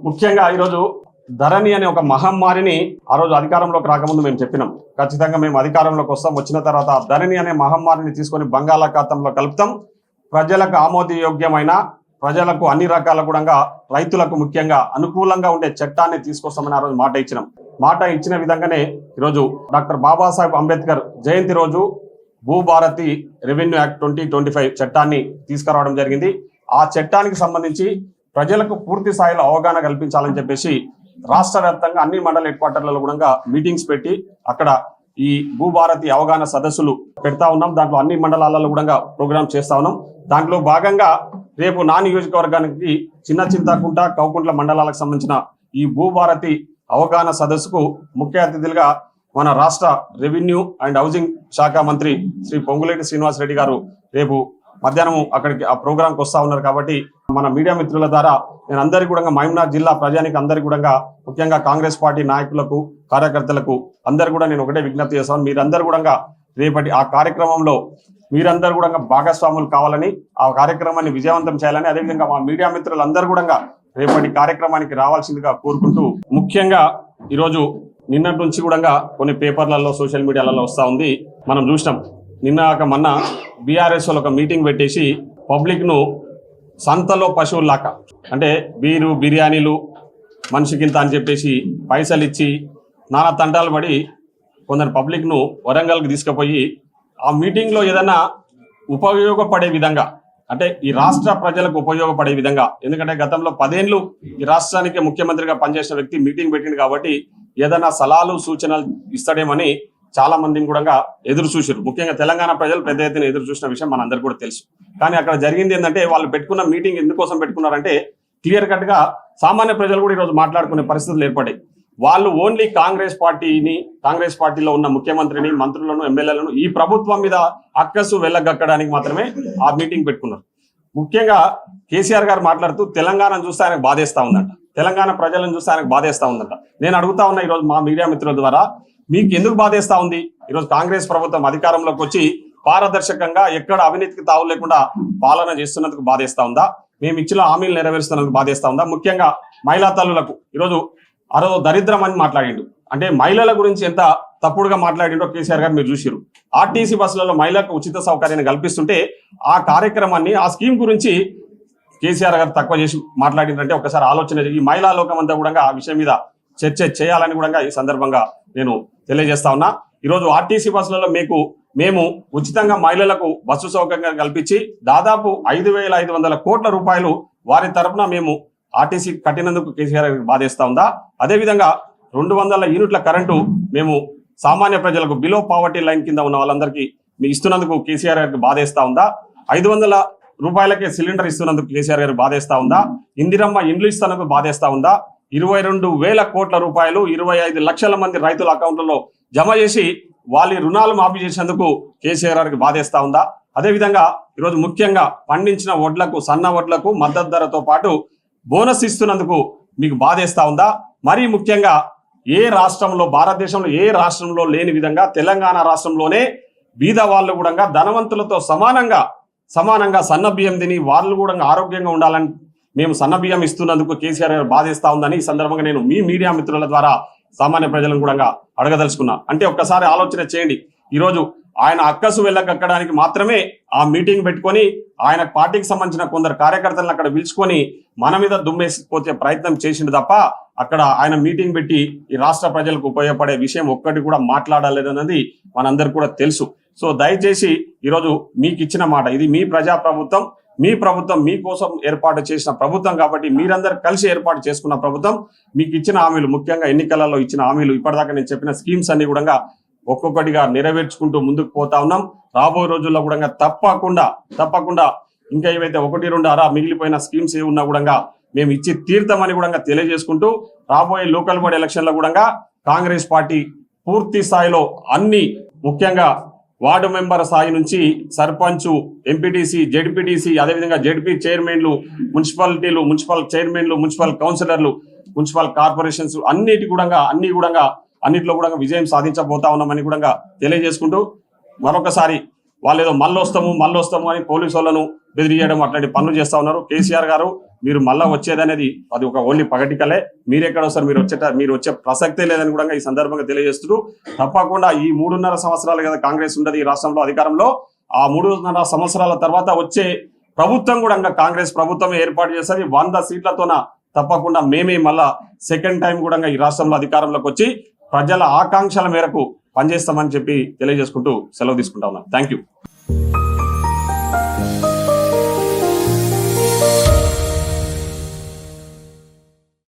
ముఖ్యంగా ఈరోజు ధరణి అనే ఒక మహమ్మారిని ఆ రోజు అధికారంలోకి రాకముందు మేము చెప్పినాం. ఖచ్చితంగా మేము అధికారంలోకి వస్తాం, వచ్చిన తర్వాత ధరణి అనే మహమ్మారిని తీసుకొని బంగాళాఖాతంలో కలుపుతాం. ప్రజలకు ఆమోదయోగ్యమైన, ప్రజలకు అన్ని రకాల కూడా రైతులకు ముఖ్యంగా అనుకూలంగా ఉండే చట్టాన్ని తీసుకొస్తామని ఆ రోజు మాట ఇచ్చినాం. మాట ఇచ్చిన విధంగానే ఈరోజు డాక్టర్ బాబాసాహెబ్ అంబేద్కర్ జయంతి రోజు భూభారతి రెవెన్యూ యాక్ట్ 2025 చట్టాన్ని తీసుకురావడం జరిగింది. ఆ చట్టానికి సంబంధించి ప్రజలకు పూర్తి స్థాయిలో అవగాహన కల్పించాలని చెప్పేసి రాష్ట్ర వ్యాప్తంగా అన్ని మండల హెడ్ క్వార్టర్లలో కూడా మీటింగ్స్ పెట్టి అక్కడ ఈ భూభారతి అవగాహన సదస్సులు పెడతా ఉన్నాం. దాంట్లో అన్ని మండలాలలో కూడా ప్రోగ్రామ్ చేస్తా ఉన్నాం. దాంట్లో భాగంగా రేపు నా నియోజకవర్గానికి చిన్న చింతకుంట, కౌకుంట్ల మండలాలకు సంబంధించిన ఈ భూభారతి అవగాహన సదస్సుకు ముఖ్య అతిథులుగా మన రాష్ట్ర రెవెన్యూ అండ్ హౌసింగ్ శాఖ మంత్రి శ్రీ పొంగులేటి శ్రీనివాస్ రెడ్డి గారు రేపు మధ్యాహ్నం అక్కడికి ఆ ప్రోగ్రాంకి వస్తా ఉన్నారు. కాబట్టి మన మీడియా మిత్రుల ద్వారా నేను అందరికీ కూడా మహబూబ్నగర్ జిల్లా ప్రజానికి అందరికీ కూడా ముఖ్యంగా కాంగ్రెస్ పార్టీ నాయకులకు, కార్యకర్తలకు అందరు కూడా నేను ఒకటే విజ్ఞప్తి చేస్తాను. మీరందరూ కూడా రేపటి ఆ కార్యక్రమంలో మీరందరూ కూడా భాగస్వాములు కావాలని, ఆ కార్యక్రమాన్ని విజయవంతం చేయాలని, అదేవిధంగా మా మీడియా మిత్రులందరూ కూడా రేపటి కార్యక్రమానికి రావాల్సిందిగా కోరుకుంటూ, ముఖ్యంగా ఈరోజు నిన్నటి నుంచి కూడా కొన్ని పేపర్లలో, సోషల్ మీడియాలలో వస్తూ ఉంది. మనం చూసినాం మొన్న బీఆర్ఎస్ వాళ్ళు ఒక మీటింగ్ పెట్టేసి పబ్లిక్ను సంతలో పశువుల్లాక, అంటే బీరు బిర్యానీలు మనిషికింత అని చెప్పేసి పైసలు ఇచ్చి నానా తంటాలు పడి కొందరు పబ్లిక్ను వరంగల్కి తీసుకుపోయి ఆ మీటింగ్లో ఏదైనా ఉపయోగపడే విధంగా, అంటే ఈ రాష్ట్ర ప్రజలకు ఉపయోగపడే విధంగా, ఎందుకంటే గతంలో 10 ఏళ్ళు ఈ రాష్ట్రానికి ముఖ్యమంత్రిగా పనిచేసిన వ్యక్తి మీటింగ్ పెట్టింది కాబట్టి ఏదైనా సలహాలు సూచనలు ఇస్తాడేమని చాలా మందిని కూడా ఎదురు చూసారు. ముఖ్యంగా తెలంగాణ ప్రజలు పెద్ద ఎత్తున ఎదురు చూసిన విషయం మనందరికీ కూడా తెలుసు. కానీ అక్కడ జరిగింది ఏంటంటే, వాళ్ళు పెట్టుకున్న మీటింగ్ ఎందుకోసం పెట్టుకున్నారంటే క్లియర్ కట్ గా సామాన్య ప్రజలు కూడా ఈరోజు మాట్లాడుకునే పరిస్థితులు ఏర్పడాయి. వాళ్ళు ఓన్లీ కాంగ్రెస్ పార్టీలో ఉన్న ముఖ్యమంత్రిని, మంత్రులను, ఎమ్మెల్యేలను ఈ ప్రభుత్వం మీద అక్కసు వెళ్ళగక్కడానికి మాత్రమే ఆ మీటింగ్ పెట్టుకున్నారు. ముఖ్యంగా కేసీఆర్ గారు మాట్లాడుతూ తెలంగాణను చూస్తే ఆయనకు బాధేస్తా ఉందంట, తెలంగాణ ప్రజలను చూస్తే ఆయనకు బాధేస్తా ఉందంట. నేను అడుగుతా ఉన్నా ఈరోజు మా మీడియా మిత్రుల ద్వారా, మీకు ఎందుకు బాధేస్తా ఉంది? ఈరోజు కాంగ్రెస్ ప్రభుత్వం అధికారంలోకి వచ్చి పారదర్శకంగా ఎక్కడ అవినీతికి తావు లేకుండా పాలన చేస్తున్నందుకు బాధేస్తా ఉందా? మేము ఇచ్చిన హామీలు నెరవేరుస్తున్నందుకు బాధేస్తా ఉందా? ముఖ్యంగా మహిళా తల్లులకు ఈరోజు అరో దరిద్రం అని మాట్లాడిండు. అంటే మహిళల గురించి ఎంత తప్పుడుగా మాట్లాడిండో కేసీఆర్ గారు మీరు చూసిరు. ఆర్టీసీ బస్సులలో మహిళలకు ఉచిత సౌకర్యాన్ని కల్పిస్తుంటే ఆ కార్యక్రమాన్ని, ఆ స్కీమ్ గురించి కేసీఆర్ గారు తక్కువ చేసి మాట్లాడిందంటే ఒకసారి ఆలోచన. ఈ మహిళా లోకం అంతా కూడా ఆ విషయం మీద చర్చ చేయాలని కూడా ఈ సందర్భంగా నేను తెలియజేస్తా ఉన్నా. ఈరోజు ఆర్టీసీ బస్సులలో మేము ఉచితంగా మహిళలకు బస్సు సౌకర్యం కల్పించి దాదాపు 5,500 కోట్ల రూపాయలు వారి తరఫున మేము ఆర్టీసీ కట్టినందుకు కేసీఆర్ గారికి బాధేస్తా ఉందా? అదేవిధంగా 200 యూనిట్ల కరెంటు మేము సామాన్య ప్రజలకు బిలో పావర్టీ లైన్ కింద ఉన్న వాళ్ళందరికీ ఇస్తున్నందుకు కేసీఆర్ గారికి బాధేస్తా ఉందా? 500 రూపాయలకే సిలిండర్ ఇస్తున్నందుకు కేసీఆర్ గారికి బాధేస్తా ఉందా? ఇందిరమ్మ ఇండ్లు ఇస్తున్నందుకు బాధేస్తా ఉందా? 22,000 కోట్ల రూపాయలు 25 లక్షల మంది రైతుల అకౌంట్లలో జమ చేసి వాళ్ళ రుణాలు మాఫీ చేసేందుకు కేసీఆర్ గారికి బాధేస్తా ఉందా? అదేవిధంగా ఈరోజు ముఖ్యంగా పండించిన వడ్లకు, సన్న వడ్లకు మద్దతు ధరతో పాటు బోనస్ ఇస్తున్నందుకు మీకు బాధేస్తా ఉందా? మరీ ముఖ్యంగా ఏ రాష్ట్రంలో, భారతదేశంలో ఏ రాష్ట్రంలో లేని విధంగా తెలంగాణ రాష్ట్రంలోనే బీద వాళ్ళు కూడా ధనవంతులతో సమానంగా సన్న బియ్యం తిని వాళ్ళు కూడా ఆరోగ్యంగా ఉండాలని మేము సన్న బియ్యం ఇస్తున్నందుకు కేసీఆర్ గారు బాధేస్తా ఉందని ఈ సందర్భంగా నేను మీ మీడియా మిత్రుల ద్వారా సామాన్య ప్రజలను కూడా అడగదలుచుకున్నా. అంటే ఒక్కసారి ఆలోచన చేయండి. ఈరోజు ఆయన అక్కసు వెళ్ళగక్కడానికి మాత్రమే ఆ మీటింగ్ పెట్టుకొని ఆయన పార్టీకి సంబంధించిన కొందరు కార్యకర్తలను అక్కడ పిలుచుకొని మన మీద దుమ్మేసిపోతే ప్రయత్నం చేసిండు తప్ప అక్కడ ఆయన మీటింగ్ పెట్టి ఈ రాష్ట్ర ప్రజలకు ఉపయోగపడే విషయం ఒక్కటి కూడా మాట్లాడలేదన్నది మనందరికి కూడా తెలుసు. సో దయచేసి ఈరోజు మీకు ఇచ్చిన మాట, ఇది మీ ప్రజాప్రభుత్వం, మీ ప్రభుత్వం, మీకోసం ఏర్పాటు చేసిన ప్రభుత్వం కాబట్టి మీరందరూ కలిసి ఏర్పాటు చేసుకున్న ప్రభుత్వం. మీకు ఇచ్చిన హామీలు, ముఖ్యంగా ఎన్నికలలో ఇచ్చిన హామీలు, ఇప్పటిదాకా నేను చెప్పిన స్కీమ్స్ అన్ని కూడా ఒక్కొక్కటిగా నెరవేర్చుకుంటూ ముందుకు పోతా ఉన్నాం. రాబోయే రోజుల్లో కూడా తప్పకుండా ఇంకా ఏవైతే 1, 2 అరా మిగిలిపోయిన స్కీమ్స్ ఏ ఉన్నా కూడా మేము ఇచ్చి తీర్థమని కూడా తెలియజేసుకుంటూ, రాబోయే లోకల్ బాడీ ఎలక్షన్లో కూడా కాంగ్రెస్ పార్టీ పూర్తి స్థాయిలో అన్ని, ముఖ్యంగా వార్డు మెంబర్ స్థాయి నుంచి సర్పంచ్, ఎంపీటీసీ, జెడ్పీటీసీ, అదేవిధంగా జెడ్పీ చైర్మన్లు, మున్సిపాలిటీలు, మున్సిపల్ చైర్మన్లు, మున్సిపల్ కౌన్సిలర్లు, మున్సిపల్ కార్పొరేషన్స్ అన్నిట్లో కూడా విజయం సాధించబోతా ఉన్నామని కూడా తెలియజేసుకుంటూ, మరొకసారి వాళ్ళు ఏదో మళ్ళొస్తాము అని పోలీసు వాళ్ళను బెదిరియడం అట్లాంటి పనులు చేస్తా ఉన్నారు. కేసీఆర్ గారు మీరు మళ్ళా వచ్చేదనేది అది ఒక ఓన్లీ పగటికలే. మీరెక్కడ వస్తారు, మీరు వచ్చే ప్రసక్తే లేదని కూడా ఈ సందర్భంగా తెలియజేస్తూ, తప్పకుండా ఈ 3.5 సంవత్సరాలు కదా కాంగ్రెస్ ఉండదు ఈ రాష్ట్రంలో అధికారంలో, ఆ 3.5 సంవత్సరాల తర్వాత వచ్చే ప్రభుత్వం కూడా కాంగ్రెస్ ప్రభుత్వం ఏర్పాటు చేస్తుంది 100 సీట్లతోన. తప్పకుండా మేమే మళ్ళా సెకండ్ టైం కూడా ఈ రాష్ట్రంలో అధికారంలోకి వచ్చి ప్రజల ఆకాంక్షల మేరకు పనిచేస్తామని చెప్పి తెలియజేసుకుంటూ సెలవు తీసుకుంటా ఉన్నాం. Thank you.